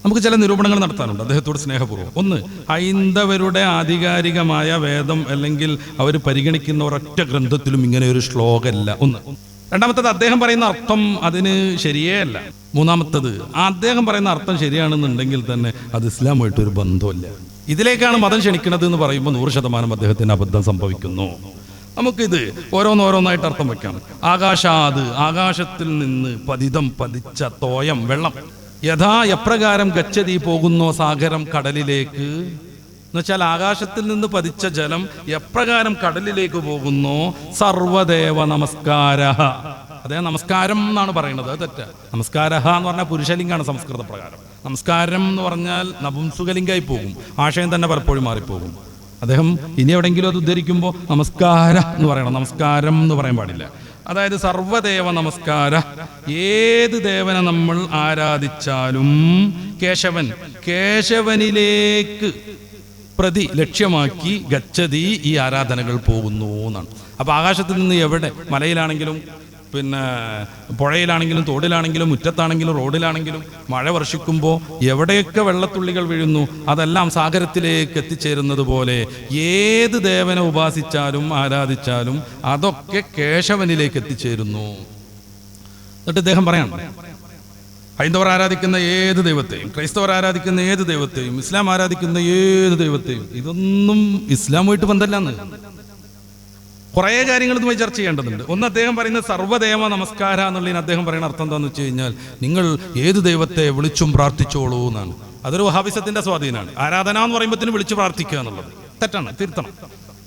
നമുക്ക് ചില നിരൂപണങ്ങൾ നടത്താനുണ്ട് അദ്ദേഹത്തോട് സ്നേഹപൂർവ്വം. ഒന്ന്, ഹൈന്ദവരുടെ ആധികാരികമായ വേദം അല്ലെങ്കിൽ അവർ പരിഗണിക്കുന്ന ഒരൊറ്റ ഗ്രന്ഥത്തിലും ഇങ്ങനെ ഒരു ശ്ലോകമല്ല. ഒന്ന്. രണ്ടാമത്തത്, അദ്ദേഹം പറയുന്ന അർത്ഥം അതിന് ശരിയേ അല്ല. മൂന്നാമത്തത്, അദ്ദേഹം പറയുന്ന അർത്ഥം ശരിയാണെന്നുണ്ടെങ്കിൽ തന്നെ അത് ഇസ്ലാമായിട്ടൊരു ബന്ധമില്ല. ഇതിലേക്കാണ് മതം ക്ഷണിക്കുന്നത് എന്ന് പറയുമ്പോൾ 100% അദ്ദേഹത്തിന് അബദ്ധം സംഭവിക്കുന്നു. നമുക്കിത് ഓരോന്നോരോന്നായിട്ട് അർത്ഥം വയ്ക്കാം. ആകാശാത്, ആകാശത്തിൽ നിന്ന് പതിച്ച തോയം വെള്ളം. യഥാ എപ്രകാരം ഗച്ഛതി പോകുന്നോ സാഗരം കടലിലേക്ക്, എന്നുവെച്ചാൽ ആകാശത്തിൽ നിന്ന് പതിച്ച ജലം എപ്രകാരം കടലിലേക്ക് പോകുന്നോ സർവദേവ നമസ്കാര. അതേ നമസ്കാരം എന്നാണ് പറയുന്നത്, അത് തെറ്റ. നമസ്കാരഹ എന്ന് പറഞ്ഞാൽ പുരുഷലിംഗാണ് സംസ്കൃത പ്രകാരം. നമസ്കാരം എന്ന് പറഞ്ഞാൽ നപുംസുകലിംഗായി പോകും, ആശയം തന്നെ പലപ്പോഴും മാറിപ്പോകും. അദ്ദേഹം ഇനി എവിടെയെങ്കിലും അത് ഉദ്ധരിക്കുമ്പോൾ നമസ്കാര എന്ന് പറയണം, നമസ്കാരം എന്ന് പറയാൻ പാടില്ല. അതായത് സർവദേവ നമസ്കാര, ഏത് ദേവനെ നമ്മൾ ആരാധിച്ചാലും കേശവനിലേക്ക് പ്രതി ലക്ഷ്യമാക്കി ഗച്ഛതി ഈ ആരാധനകൾ പോകുന്നു എന്നാണ്. അപ്പൊ ആകാശത്തിൽ നിന്ന് എവിടെ, മലയിലാണെങ്കിലും പിന്നെ പുഴയിലാണെങ്കിലും തോടിലാണെങ്കിലും മുറ്റത്താണെങ്കിലും റോഡിലാണെങ്കിലും മഴ വർഷിക്കുമ്പോൾ എവിടെയൊക്കെ വെള്ളത്തുള്ളികൾ വീഴുന്നു അതെല്ലാം സാഗരത്തിലേക്ക് എത്തിച്ചേരുന്നത് പോലെ ഏത് ദേവനെ ഉപാസിച്ചാലും ആരാധിച്ചാലും അതൊക്കെ കേശവനിലേക്ക് എത്തിച്ചേരുന്നു. എന്നിട്ട് ഇദ്ദേഹം പറയാണ്, ഹൈന്ദവർ ആരാധിക്കുന്ന ഏത് ദൈവത്തെയും, ക്രൈസ്തവർ ആരാധിക്കുന്ന ഏത് ദൈവത്തെയും, ഇസ്ലാം ആരാധിക്കുന്ന ഏത് ദൈവത്തെയും, ഇതൊന്നും ഇസ്ലാമുമായിട്ട് ബന്ധമില്ലാന്ന്. കുറേ കാര്യങ്ങൾ ഇതുമായി ചർച്ച ചെയ്യേണ്ടതുണ്ട്. ഒന്ന്, അദ്ദേഹം പറയുന്നത് സർവ്വദേവ നമസ്കാര എന്നുള്ളതിന് അദ്ദേഹം പറയുന്ന അർത്ഥം എന്താണെന്ന് വെച്ച് കഴിഞ്ഞാൽ നിങ്ങൾ ഏത് ദൈവത്തെ വിളിച്ചും പ്രാർത്ഥിച്ചോളൂ എന്നാണ്. അതൊരു വഹാബിസത്തിന്റെ സ്വാധീനമാണ്. ആരാധന എന്ന് പറയുമ്പോഴത്തേനും വിളിച്ചു പ്രാർത്ഥിക്കുക എന്നുള്ളത് തെറ്റാണ്, തിരുത്തണം.